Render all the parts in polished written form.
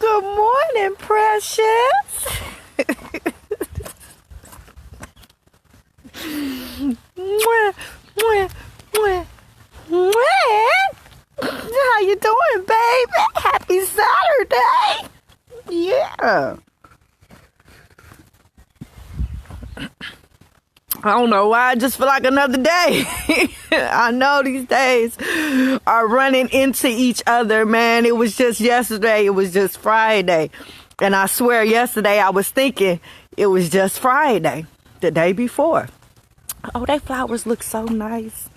Good morning, precious. Mwah, mwah, mwah, mwah. How you doing, baby? Happy Saturday. Yeah. I don't know why, I just feel like another day. I know these days are running into each other, man. It was just yesterday. It was just Friday. And I swear yesterday I was thinking it was just Friday, the day before. Oh, they flowers look so nice.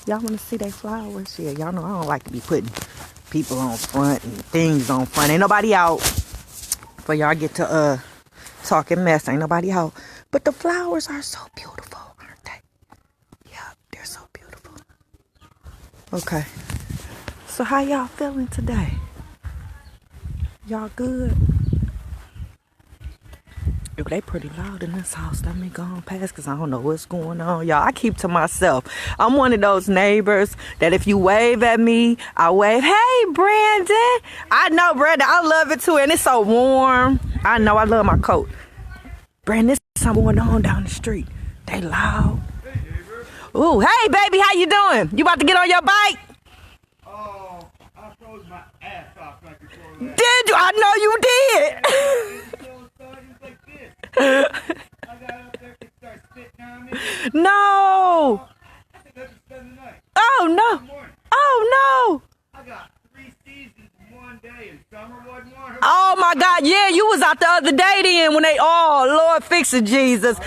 Y'all want to see they flowers? Yeah, y'all know I don't like to be putting people on front and things on front. Ain't nobody out. For y'all get to talking mess. Ain't nobody out. But the flowers are so beautiful, aren't they? Yeah, they're so beautiful. Okay. So how y'all feeling today? Y'all good? If they pretty loud in this house, let me go on past because I don't know what's going on. Y'all, I keep to myself. I'm one of those neighbors that if you wave at me, I wave, hey, Brandon. I know, Brandon, I love it too. And it's so warm. I know, I love my coat. Brandon, there's something going on down the street. They loud. Hey, neighbor. Ooh, hey, baby, how you doing? You about to get on your bike? Oh, I froze my ass off right before that. Did you? I know you did. I got up there and started spitting on me. No. I think I just spent the night. Oh, no. Good morning. Oh, no. I got 3 seasons in one day, and summer wasn't one. Oh, my God. Yeah, you was out the other day then when they, oh, Lord, fix it, Jesus.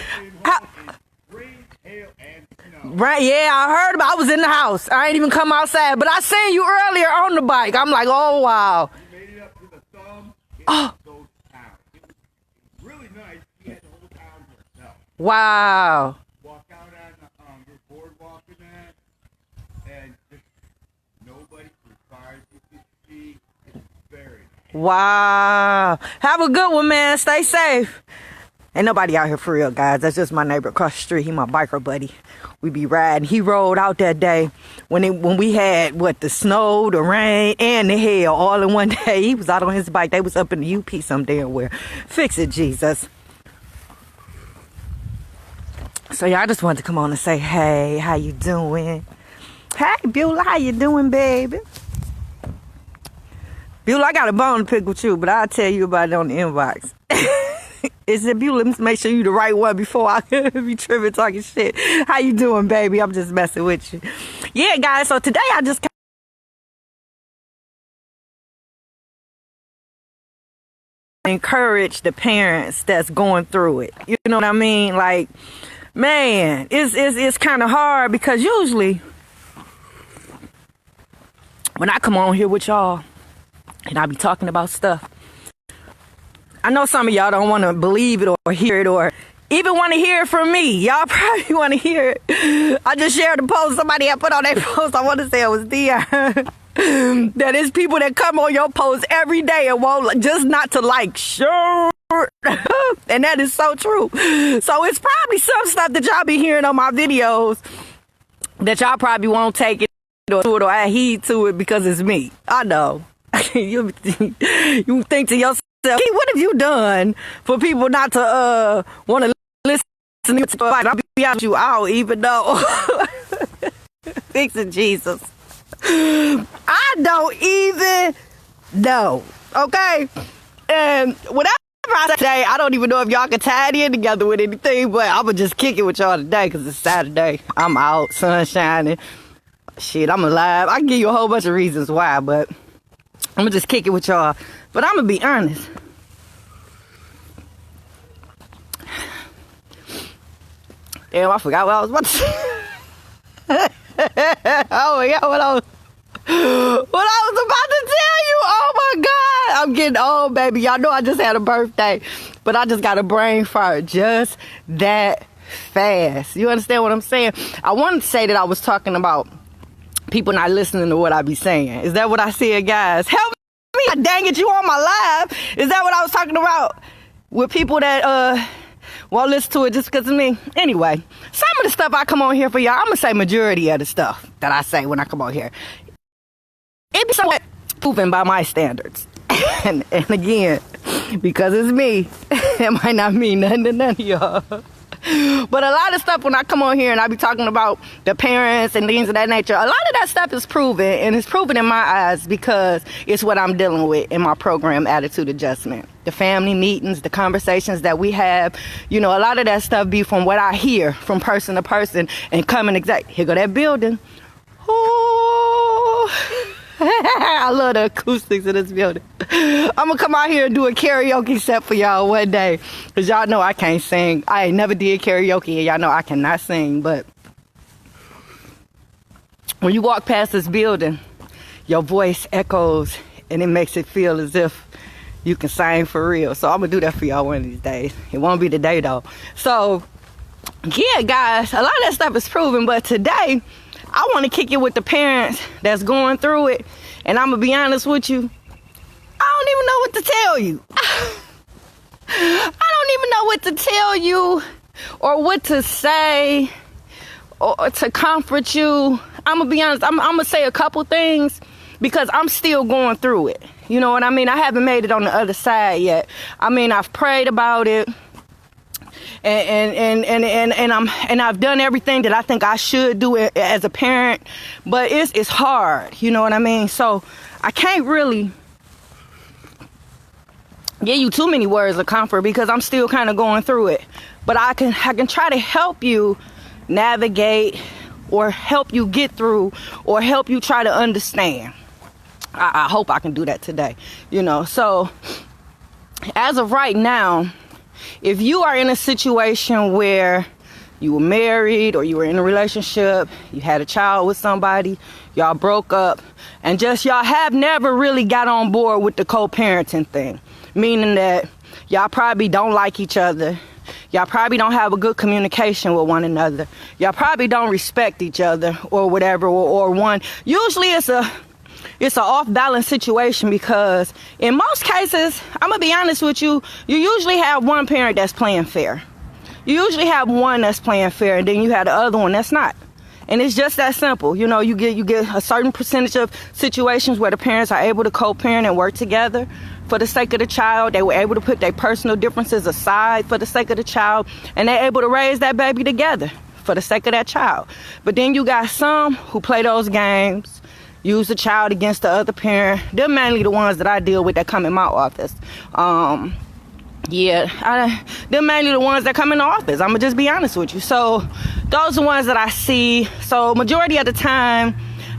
Rain, hail, and snow. Right, yeah, I heard about. I was in the house. I ain't even come outside, but I seen you earlier on the bike. I'm like, oh wow. You made it up to the thumb. Oh. Ghost town. It was really nice. You had the whole town to yourself. Wow. Walk out on your boardwalk and that, and just nobody as far as you can see. It's very nice. Wow. Have a good one, man. Stay safe. Ain't nobody out here for real, guys. That's just my neighbor across the street. He my biker buddy. We be riding. He rode out that day when we had the snow, the rain, and the hail all in one day. He was out on his bike. They was up in the UP some damn where. Fix it, Jesus. So y'all just wanted to come on and say, hey, how you doing? Hey, Beulah, how you doing, baby? Beulah, I got a bone to pick with you, but I'll tell you about it on the inbox. Is it Beulah? Let me make sure you the right one before I be tripping talking shit. How you doing, baby? I'm just messing with you. Yeah, guys, so today I just encourage the parents that's going through it. You know what I mean? Like, man, it's kind of hard because usually when I come on here with y'all and I be talking about stuff, I know some of y'all don't want to believe it or hear it or even want to hear it from me. Y'all probably want to hear it. I just shared a post somebody had put on their post. I want to say it was Dion. That is people that come on your post every day and won't just not to like, sure. And that is so true. So it's probably some stuff that y'all be hearing on my videos that y'all probably won't take it or add heed to it because it's me. I know. You think to yourself, hey, what have you done for people not to want to listen to me? I'll be out you out even though fix it, Jesus. I don't even know. Okay? And whatever I say today, I don't even know if y'all can tie it in together with anything, but I'ma just kick it with y'all today because it's Saturday. I'm out, sun shining. Shit, I'm alive. I can give you a whole bunch of reasons why, but I'm gonna just kick it with y'all. But I'm gonna be honest. Damn, I forgot what I was about to say. Oh my God, what I was about to tell you. Oh my God, I'm getting old, baby. Y'all know I just had a birthday, but I just got a brain fart just that fast. You understand what I'm saying? I wanted to say that I was talking about people not listening to what I be saying. Is that what I said, guys? Help me, dang it, you on my live. Is that what I was talking about? With people that won't listen to it just because of me? Anyway, some of the stuff I come on here for y'all, I'm going to say majority of the stuff that I say when I come on here, it be somewhat proven by my standards. And again, because it's me, it might not mean nothing to none of y'all. But a lot of stuff, when I come on here and I be talking about the parents and things of that nature, a lot of that stuff is proven, and it's proven in my eyes because it's what I'm dealing with in my program, Attitude Adjustment. The family meetings, the conversations that we have, a lot of that stuff be from what I hear from person to person and coming here go that building. Oh. I love the acoustics in this building. I'm gonna come out here and do a karaoke set for y'all one day, because y'all know I can't sing. I ain't never did karaoke, and y'all know I cannot sing. But when you walk past this building, your voice echoes, and it makes it feel as if you can sing for real. So I'm gonna do that for y'all one of these days. It won't be today though. So yeah, guys, a lot of that stuff is proven, but today I want to kick it with the parents that's going through it. And I'm going to be honest with you, I don't even know what to tell you. I don't even know what to tell you or what to say or to comfort you. I'm going to be honest, I'm going to say a couple things because I'm still going through it. You know what I mean? I haven't made it on the other side yet. I mean, I've prayed about it. And I've done everything that I think I should do as a parent, but it's hard, you know what I mean? So I can't really give you too many words of comfort because I'm still kind of going through it. But I can try to help you navigate or help you get through or help you try to understand. I hope I can do that today, So as of right now, if you are in a situation where you were married or you were in a relationship, you had a child with somebody, y'all broke up, and just y'all have never really got on board with the co-parenting thing, meaning that y'all probably don't like each other, y'all probably don't have a good communication with one another, y'all probably don't respect each other or whatever, or one, usually it's an off-balance situation because in most cases, I'm going to be honest with you, you usually have one parent that's playing fair. You usually have one that's playing fair, and then you have the other one that's not. And it's just that simple. You get a certain percentage of situations where the parents are able to co-parent and work together for the sake of the child. They were able to put their personal differences aside for the sake of the child, and they're able to raise that baby together for the sake of that child. But then you got some who play those games, use the child against the other parent. They're mainly the ones that I deal with that come in my office. They're mainly the ones that come in the office. I'm going to just be honest with you. So those are the ones that I see. So majority of the time,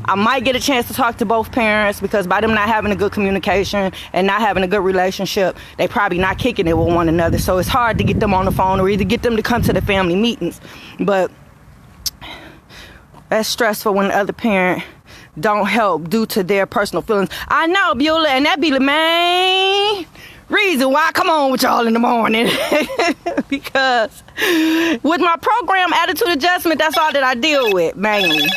I might get a chance to talk to both parents because by them not having a good communication and not having a good relationship, they probably not kicking it with one another. So it's hard to get them on the phone or either get them to come to the family meetings. But that's stressful when the other parent don't help due to their personal feelings. I know, Beulah, and that be the main reason why I come on with y'all in the morning. Because with my program, Attitude Adjustment, that's all that I deal with, mainly,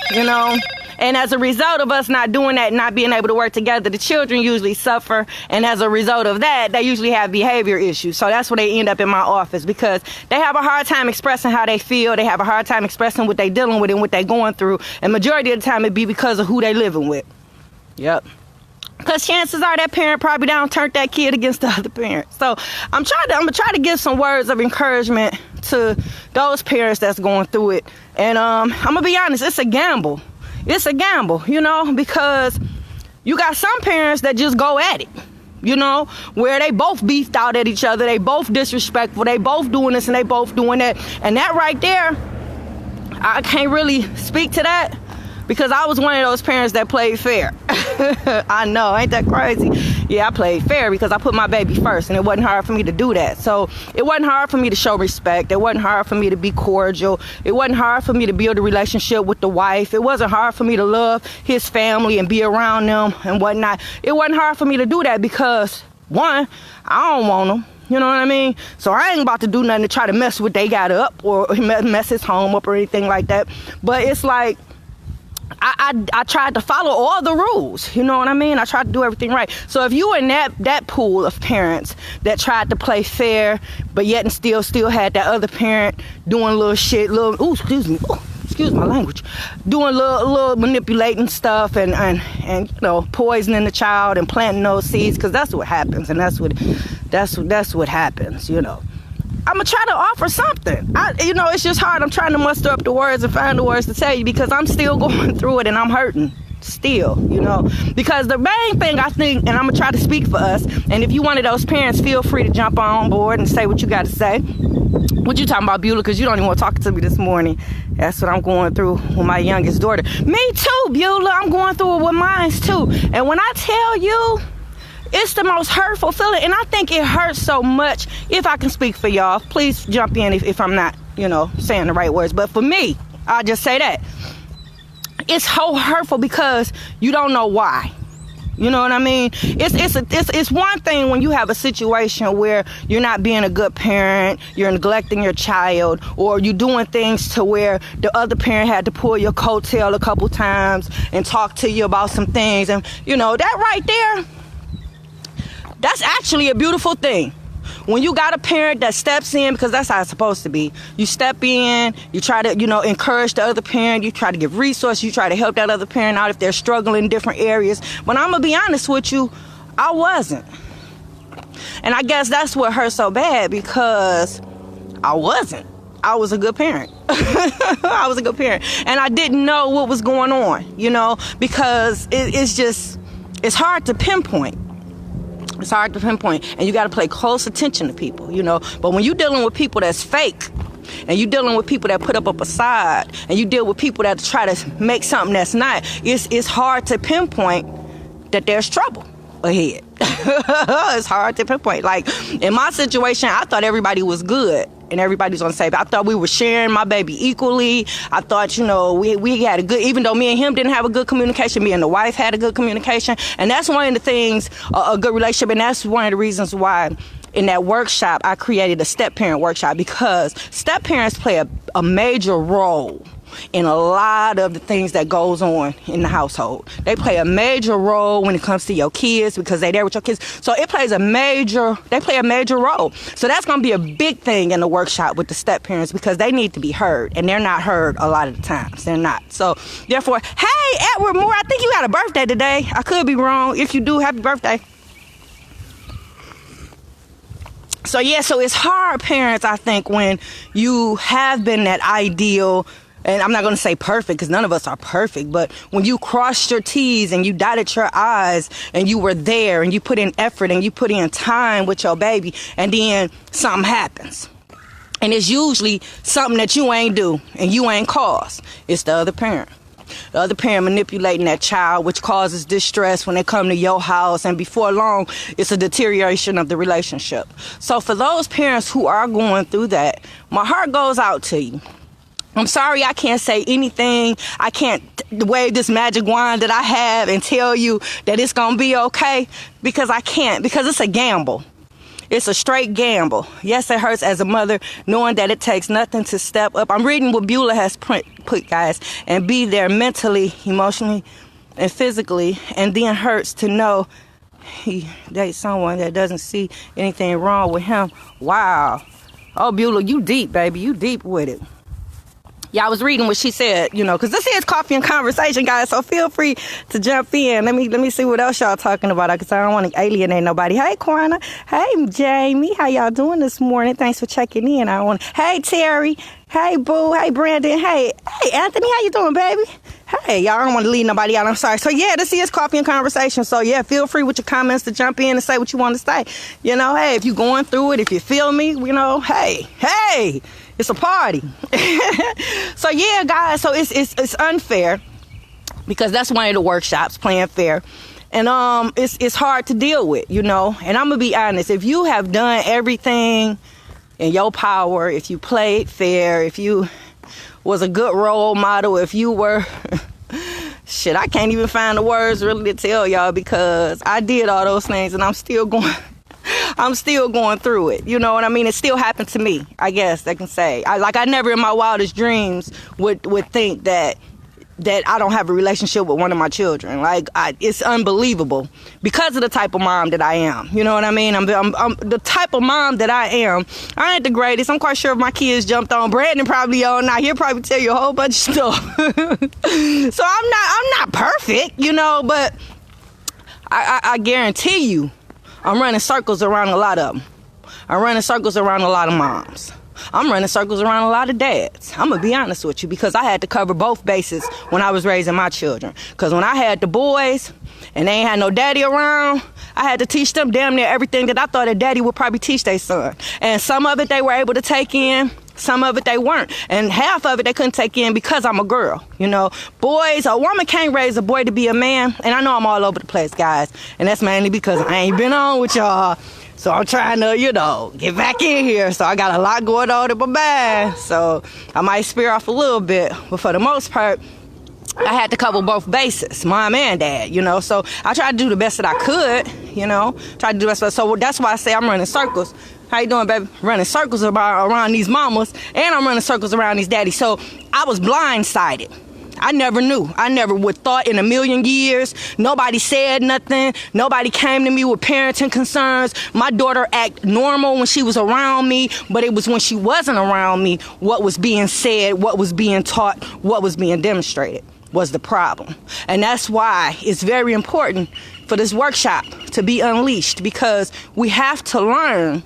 And as a result of us not doing that, not being able to work together, the children usually suffer. And as a result of that, they usually have behavior issues. So that's where they end up in my office because they have a hard time expressing how they feel. They have a hard time expressing what they're dealing with and what they're going through. And majority of the time, it be because of who they living with. Yep. Because chances are that parent probably don't turn that kid against the other parent. So I'm gonna try to give some words of encouragement to those parents that's going through it. And I'm gonna be honest, it's a gamble. It's a gamble, because you got some parents that just go at it, where they both beefed out at each other. They both disrespectful. They both doing this and they both doing that. And that right there, I can't really speak to that because I was one of those parents that played fair. I know, ain't that crazy? Yeah, I played fair because I put my baby first, and it wasn't hard for me to do that. So it wasn't hard for me to show respect. It wasn't hard for me to be cordial. It wasn't hard for me to build a relationship with the wife. It wasn't hard for me to love his family and be around them and whatnot. It wasn't hard for me to do that because, one, I don't want them. You know what I mean? So I ain't about to do nothing to try to mess what they got up or mess his home up or anything like that. But it's like, I tried to follow all the rules, you know what I mean? I tried to do everything right. So if you were in that pool of parents that tried to play fair, but yet and still had that other parent doing little shit, excuse excuse my language, doing little manipulating stuff and you know, poisoning the child and planting those seeds, because that's what happens, and that's what happens, you know. I'm gonna try to offer something. You know, it's just hard. I'm trying to muster up the words and find the words to tell you, because I'm still going through it and I'm hurting still, you know. Because the main thing I think, and I'm gonna try to speak for us, and if you one of those parents, feel free to jump on board and say what you got to say. What you talking about, Beulah? Because you don't even want to talk to me this morning. That's what I'm going through with my youngest daughter. Me too, Beulah. I'm going through it with mine too. And when I tell you, it's the most hurtful feeling, and I think it hurts so much. If I can speak for y'all, please jump in if I'm not, you know, saying the right words. But for me, I'll just say that it's so hurtful because you don't know why. You know what I mean? It's one thing when you have a situation where you're not being a good parent, you're neglecting your child, or you're doing things to where the other parent had to pull your coattail a couple times and talk to you about some things. And, you know, that right there, that's actually a beautiful thing. When you got a parent that steps in, because that's how it's supposed to be. You step in, you try to, you know, encourage the other parent, you try to give resources, you try to help that other parent out if they're struggling in different areas. But I'm going to be honest with you, I wasn't. And I guess that's what hurt so bad, because I wasn't. I was a good parent. I was a good parent. And I didn't know what was going on, you know, because it's hard to pinpoint. It's hard to pinpoint, and you got to pay close attention to people, you know. But when you're dealing with people that's fake, and you're dealing with people that put up a facade, and you deal with people that try to make something that's not, it's hard to pinpoint that there's trouble ahead. It's hard to pinpoint. Like, in my situation, I thought everybody was good and everybody's on the same. I thought we were sharing my baby equally. I thought, you know, we had a good, even though me and him didn't have a good communication, me and the wife had a good communication. And that's one of the things, a good relationship. And that's one of the reasons why in that workshop, I created a step-parent workshop, because step-parents play a major role in a lot of the things that goes on in the household. They play a major role when it comes to your kids, because they're there with your kids. So they play a major role. So that's going to be a big thing in the workshop with the step parents, because they need to be heard, and they're not heard a lot of the times. They're not. So therefore, hey, Edward Moore, I think you got a birthday today. I could be wrong. If you do, happy birthday. So yeah, so it's hard, parents, I think, when you have been that ideal, and I'm not going to say perfect, because none of us are perfect, but when you crossed your T's and you dotted your I's and you were there and you put in effort and you put in time with your baby, and then something happens. And it's usually something that you ain't do and you ain't caused. It's the other parent. The other parent manipulating that child, which causes distress when they come to your house, and before long, it's a deterioration of the relationship. So for those parents who are going through that, my heart goes out to you. I'm sorry I can't say anything. I can't wave this magic wand that I have and tell you that it's going to be okay, because I can't, because it's a gamble. It's a straight gamble. Yes, it hurts as a mother, knowing that it takes nothing to step up. I'm reading what Beulah has put, guys, and be there mentally, emotionally, and physically. And then hurts to know he dates someone that doesn't see anything wrong with him. Wow. Oh, Beulah, you deep, baby. You deep with it. Yeah, I was reading what she said, you know, because this is Coffee and Conversation, guys, so feel free to jump in. Let me see what else y'all talking about, because I don't want to alienate nobody. Hey, Quana. Hey, Jamie. How y'all doing this morning? Thanks for checking in. Hey, Terry. Hey, Boo. Hey, Brandon. Hey, Anthony. How you doing, baby? Hey, y'all, I don't want to leave nobody out. I'm sorry. So, yeah, this is Coffee and Conversation. So, yeah, feel free with your comments to jump in and say what you want to say. You know, hey, if you're going through it, if you feel me, you know, hey. It's a party. So yeah, guys, so it's unfair, because that's one of the workshops, playing fair. And it's hard to deal with, you know. And I'm gonna be honest, if you have done everything in your power, if you played fair, if you was a good role model, if you were shit, I can't even find the words really to tell y'all, because I did all those things and I'm still going through it. You know what I mean? It still happened to me, I guess I can say. I never in my wildest dreams would think that that I don't have a relationship with one of my children. Like, it's unbelievable because of the type of mom that I am. You know what I mean? I'm the type of mom that I am. I ain't the greatest. I'm quite sure if my kids jumped on Brandon probably all night, he'll probably tell you a whole bunch of stuff. So I'm not perfect, you know, but I guarantee you I'm running circles around a lot of them. I'm running circles around a lot of moms. I'm running circles around a lot of dads. I'm going to be honest with you, because I had to cover both bases when I was raising my children. Because when I had the boys and they ain't had no daddy around, I had to teach them damn near everything that I thought a daddy would probably teach their son. And some of it they were able to take in, some of it they weren't. And half of it they couldn't take in because I'm a girl. You know, boys, a woman can't raise a boy to be a man. And I know I'm all over the place, guys. And that's mainly because I ain't been on with y'all. So I'm trying to, you know, get back in here. So I got a lot going on in my mind. So I might spear off a little bit. But for the most part, I had to cover both bases, mom and dad, you know. So I tried to do the best that I could, you know. Tried to do the best. So that's why I say I'm running circles. How you doing, baby? Running circles around these mamas. And I'm running circles around these daddies. So I was blindsided. I never knew. I never would thought in a million years. Nobody said nothing. Nobody came to me with parenting concerns. My daughter acted normal when she was around me, but it was when she wasn't around me, what was being said, what was being taught, what was being demonstrated was the problem. And that's why it's very important for this workshop to be unleashed, because we have to learn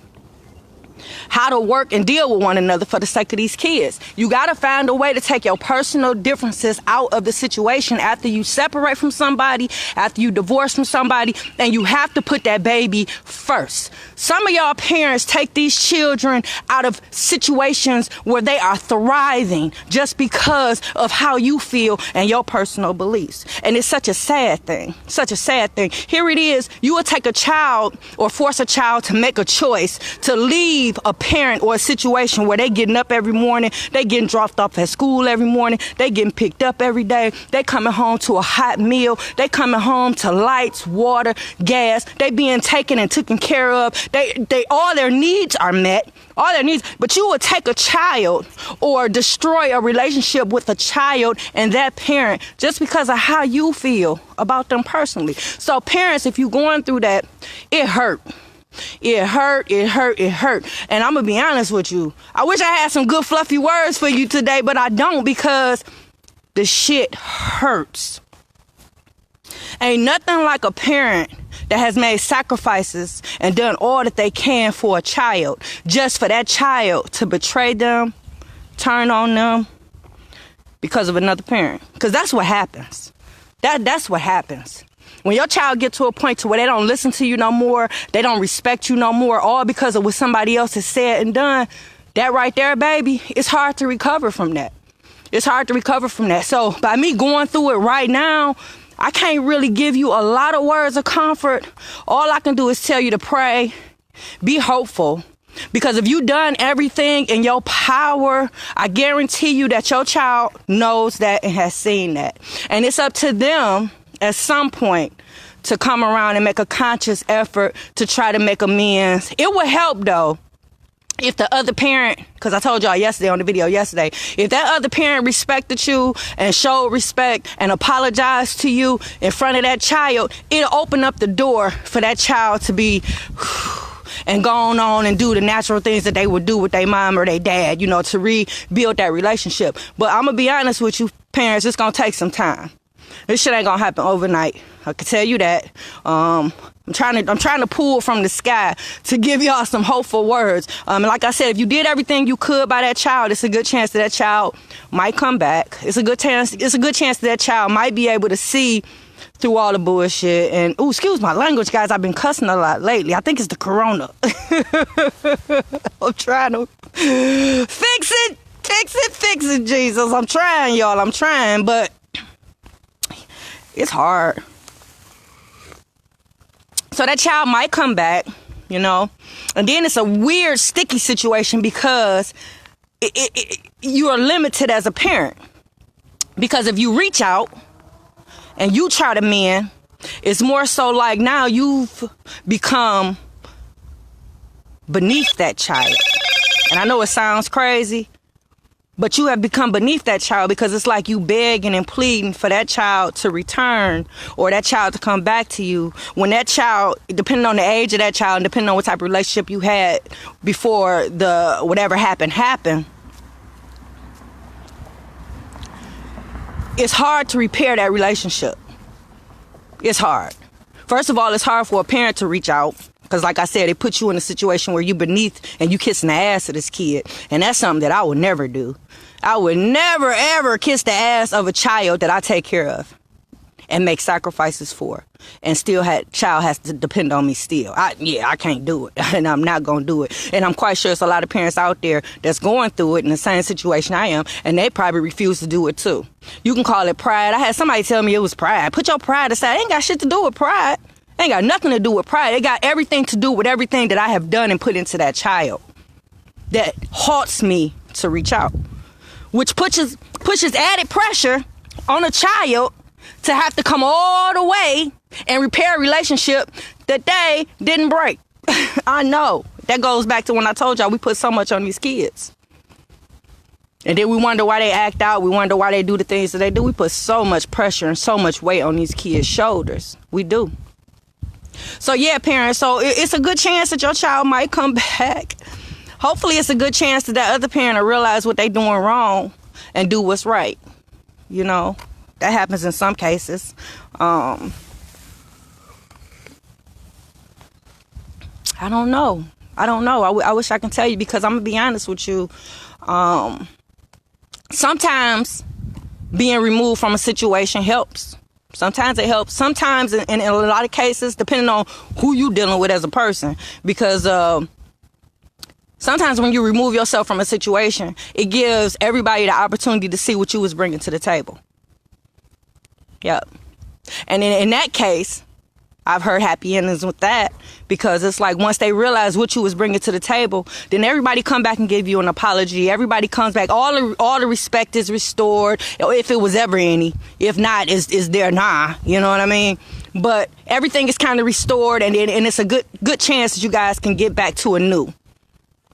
how to work and deal with one another for the sake of these kids. You got to find a way to take your personal differences out of the situation after you separate from somebody, after you divorce from somebody, and you have to put that baby first. Some of y'all parents take these children out of situations where they are thriving just because of how you feel and your personal beliefs. And it's such a sad thing, such a sad thing. Here it is, you will take a child or force a child to make a choice to leave a parent or a situation where they getting up every morning, they getting dropped off at school every morning, they getting picked up every day, they coming home to a hot meal, they coming home to lights, water, gas, they being taken and taken care of, they all their needs are met, all their needs. But you would take a child or destroy a relationship with a child and that parent just because of how you feel about them personally. So parents, if you're going through that, it hurt. It hurt. And I'm going to be honest with you. I wish I had some good fluffy words for you today, but I don't, because the shit hurts. Ain't nothing like a parent that has made sacrifices and done all that they can for a child, just for that child to betray them, turn on them because of another parent. Because that's what happens. That's what happens. When your child gets to a point to where they don't listen to you no more, they don't respect you no more, all because of what somebody else has said and done, that right there, baby, it's hard to recover from that. It's hard to recover from that. So by me going through it right now, I can't really give you a lot of words of comfort. All I can do is tell you to pray, be hopeful. Because if you done everything in your power, I guarantee you that your child knows that and has seen that. And it's up to them at some point to come around and make a conscious effort to try to make amends. It would help, though, if the other parent, because I told y'all yesterday on the video yesterday, if that other parent respected you and showed respect and apologized to you in front of that child, it'll open up the door for that child to be and go on and do the natural things that they would do with their mom or their dad, you know, to rebuild that relationship. But I'm going to be honest with you, parents, it's going to take some time. This shit ain't gonna happen overnight. I can tell you that. I'm trying to pull from the sky to give y'all some hopeful words. Like I said, if you did everything you could by that child, it's a good chance that child might come back. It's a good chance that child might be able to see through all the bullshit. And excuse my language, guys. I've been cussing a lot lately. I think it's the corona. I'm trying to fix it, Jesus. I'm trying, y'all. I'm trying, but it's hard. So that child might come back, you know, and then it's a weird, sticky situation because you are limited as a parent. Because if you reach out and you try to mend, it's more so like now you've become beneath that child. And I know it sounds crazy, But you have become beneath that child because it's like you begging and pleading for that child to return or that child to come back to you. When that child, depending on the age of that child and depending on what type of relationship you had before the whatever happened, it's hard to repair that relationship. It's hard. First of all, it's hard for a parent to reach out. Because like I said, it puts you in a situation where you beneath and you kissing the ass of this kid. And that's something that I would never do. I would never, ever kiss the ass of a child that I take care of and make sacrifices for. And still child has to depend on me still. I can't do it. And I'm not going to do it. And I'm quite sure there's a lot of parents out there that's going through it in the same situation I am. And they probably refuse to do it too. You can call it pride. I had somebody tell me it was pride. Put your pride aside. It ain't got shit to do with pride. Ain't got nothing to do with pride. It got everything to do with everything that I have done and put into that child that halts me to reach out, which pushes added pressure on a child to have to come all the way and repair a relationship that they didn't break. I know. That goes back to when I told y'all we put so much on these kids. And then we wonder why they act out. We wonder why they do the things that they do. We put so much pressure and so much weight on these kids' shoulders. We do. So yeah, parents, so it's a good chance that your child might come back. Hopefully it's a good chance that other parent will realize what they doing wrong and do what's right. You know, that happens in some cases. I don't know. I wish I can tell you because I'm going to be honest with you. Sometimes being removed from a situation helps. Sometimes it helps. Sometimes, in a lot of cases, depending on who you dealing with as a person, because sometimes when you remove yourself from a situation, it gives everybody the opportunity to see what you was bringing to the table. Yep. And in that case, I've heard happy endings with that because it's like once they realize what you was bringing to the table, then everybody come back and give you an apology. Everybody comes back. All the respect is restored, if it was ever any. If not, is there now? You know what I mean? But everything is kind of restored, and it's a good chance that you guys can get back to anew.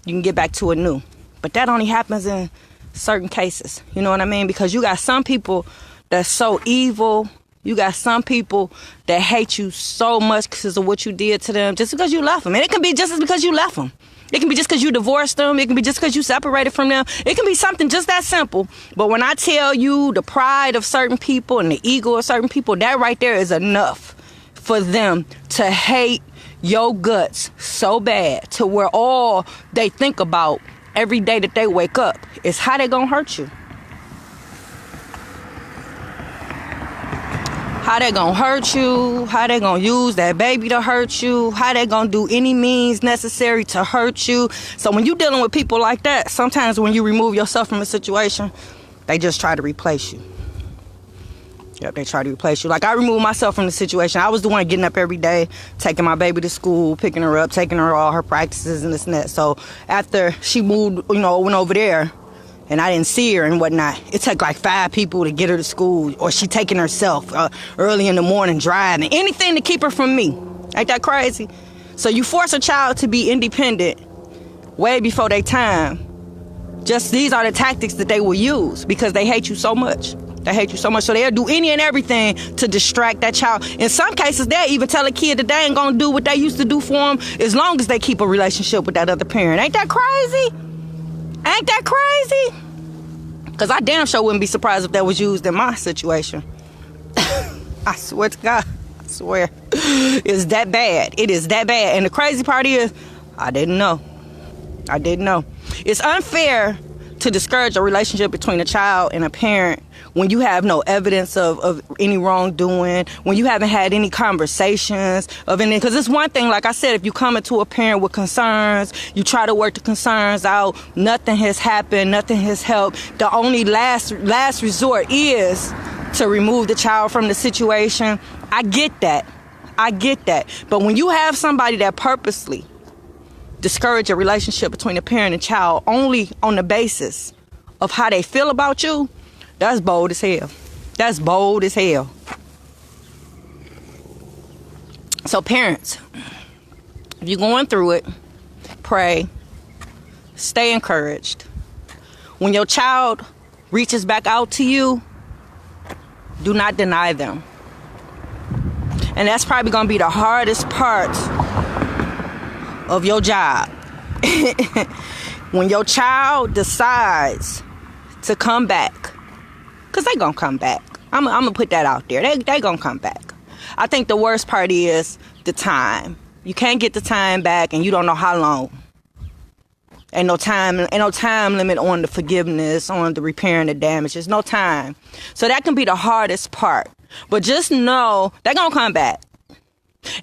You can get back to anew. But that only happens in certain cases. You know what I mean? Because you got some people that's so evil. You got some people that hate you so much because of what you did to them just because you left them. And it can be just because you left them. It can be just because you divorced them. It can be just because you separated from them. It can be something just that simple. But when I tell you the pride of certain people and the ego of certain people, that right there is enough for them to hate your guts so bad to where all they think about every day that they wake up is how they gonna hurt you. How they gonna hurt you, how they gonna use that baby to hurt you, how they gonna do any means necessary to hurt you. So when you dealing with people like that, sometimes when you remove yourself from a situation, they just try to replace you. Yep, they try to replace you. Like I removed myself from the situation. I was the one getting up every day, taking my baby to school, picking her up, taking her all her practices and this and that. So after she moved, went over there, and I didn't see her and whatnot, it took like 5 people to get her to school, or she taking herself early in the morning driving, anything to keep her from me. Ain't that crazy? So you force a child to be independent way before their time. Just these are the tactics that they will use because they hate you so much. They hate you so much, so they'll do any and everything to distract that child. In some cases, they'll even tell a kid that they ain't gonna do what they used to do for them as long as they keep a relationship with that other parent. Ain't that crazy? Ain't that crazy? Because I damn sure wouldn't be surprised if that was used in my situation. I swear to God. I swear. It's that bad. It is that bad. And the crazy part is, I didn't know. I didn't know. It's unfair to discourage a relationship between a child and a parent when you have no evidence of any wrongdoing, when you haven't had any conversations of anything. Because it's one thing, like I said, if you come into a parent with concerns, you try to work the concerns out, nothing has happened, nothing has helped. The only last resort is to remove the child from the situation. I get that. But when you have somebody that purposely discourage a relationship between a parent and child only on the basis of how they feel about you, that's bold as hell. That's bold as hell. So parents, if you're going through it, pray, stay encouraged. when your child reaches back out to you, do not deny them. And that's probably going to be the hardest part of your job. When your child decides to come back, because they going to come back. I'm going to put that out there. They going to come back. I think the worst part is the time. You can't get the time back, and you don't know how long. Ain't no time limit on the forgiveness, on the repairing the damages. No time. So that can be the hardest part. But just know they're going to come back.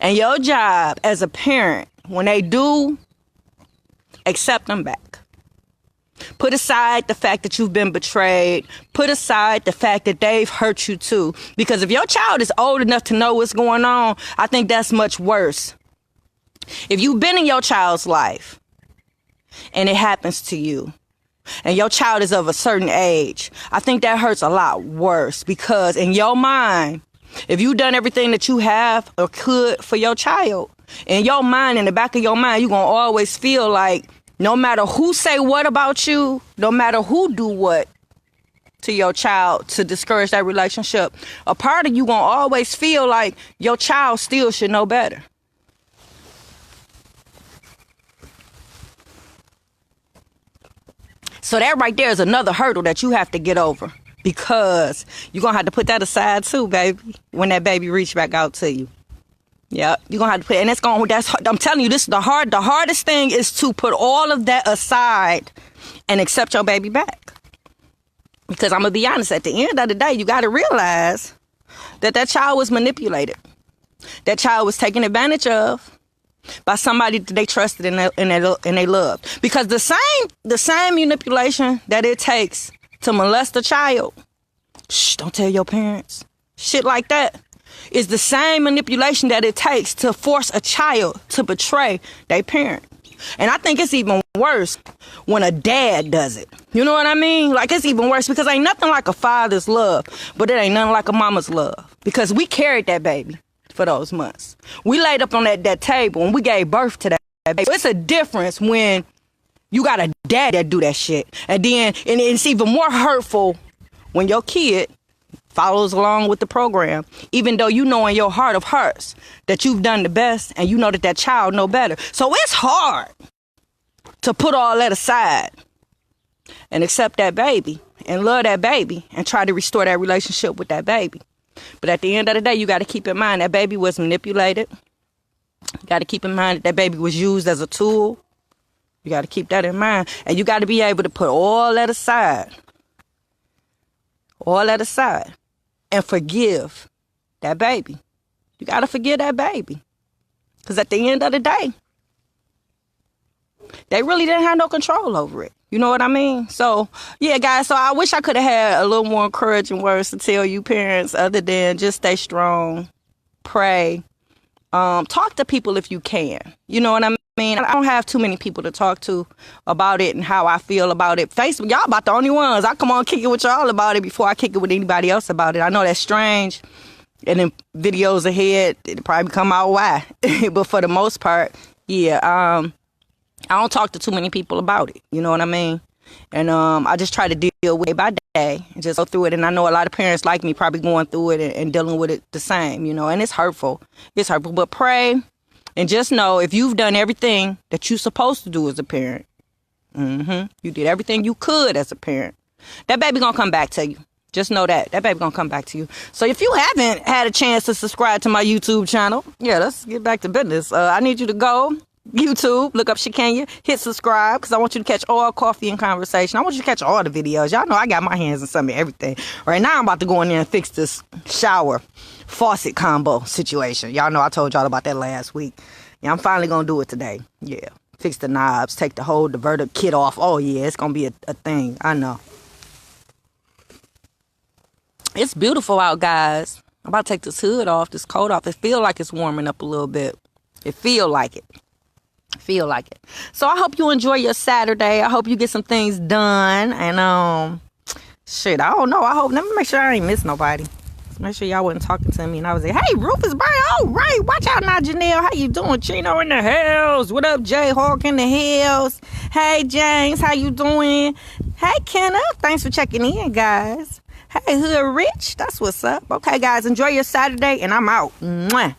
And your job as a parent, when they do, accept them back. Put aside the fact that you've been betrayed. Put aside the fact that they've hurt you too. Because if your child is old enough to know what's going on, I think that's much worse. If you've been in your child's life and it happens to you, and your child is of a certain age, I think that hurts a lot worse. Because in your mind, if you've done everything that you have or could for your child, in your mind, in the back of your mind, you're going to always feel like no matter who say what about you, no matter who do what to your child to discourage that relationship, a part of you going to always feel like your child still should know better. So that right there is another hurdle that you have to get over, because you're going to have to put that aside too, baby, when that baby reach back out to you. Yeah, you're going to have to put, and I'm telling you, this is the hardest thing is to put all of that aside and accept your baby back. Because I'm going to be honest, at the end of the day, you got to realize that child was manipulated. That child was taken advantage of by somebody that they trusted and they loved. Because the same manipulation that it takes to molest a child, don't tell your parents, shit like that, is the same manipulation that it takes to force a child to betray their parent. And I think it's even worse when a dad does it. You know what I mean? Like, it's even worse because ain't nothing like a father's love, but it ain't nothing like a mama's love. Because we carried that baby for those months. We laid up on that table and we gave birth to that baby. It's a difference when you got a dad that do that shit. And it's even more hurtful when your kid follows along with the program, even though you know in your heart of hearts that you've done the best and you know that child know better. So it's hard to put all that aside and accept that baby and love that baby and try to restore that relationship with that baby. But at the end of the day, you got to keep in mind that baby was manipulated. You got to keep in mind that baby was used as a tool. You got to keep that in mind. And you got to be able to put all that aside. All that aside. And forgive that baby. You got to forgive that baby. Because at the end of the day, they really didn't have no control over it. You know what I mean? So, yeah, guys, so I wish I could have had a little more encouraging words to tell you parents other than just stay strong, pray, talk to people if you can. You know what I mean? I don't have too many people to talk to about it and how I feel about it. Facebook, y'all about the only ones. I come on kick it with y'all about it before I kick it with anybody else about it. I know that's strange. And then videos ahead, it'll probably come out why. But for the most part, yeah, I don't talk to too many people about it. You know what I mean? And I just try to deal with it by day and just go through it. And I know a lot of parents like me probably going through it and dealing with it the same, you know, and it's hurtful. It's hurtful. But pray and just know if you've done everything that you're supposed to do as a parent, you did everything you could as a parent, that baby gonna come back to you. Just know that baby gonna come back to you. So if you haven't had a chance to subscribe to my YouTube channel, yeah, let's get back to business. I need you to go YouTube, look up Shakenya, hit subscribe, because I want you to catch all Coffee and Conversation. I want you to catch all the videos. Y'all know I got my hands in some of everything. Right now I'm about to go in there and fix this shower faucet combo situation. Y'all know I told y'all about that last week. Yeah, I'm finally gonna do it today. Yeah, fix the knobs, take the whole diverter kit off. Oh yeah, it's gonna be a thing. I know. It's beautiful out, guys. I'm about to take this hood off, this coat off. It feel like it's warming up a little bit. It feel like it. So I hope you enjoy your Saturday. I hope you get some things done. And shit, I don't know. Let me make sure I ain't miss nobody. Make sure y'all wasn't talking to me and I was like, hey, Rufus Brown, all right, watch out now, Janelle. How you doing? Chino in the house. What up, Jay Hawk in the hills? Hey, James, how you doing? Hey, Kenna. Thanks for checking in, guys. Hey, Hood Rich. That's what's up. Okay, guys. Enjoy your Saturday, and I'm out. Mwah.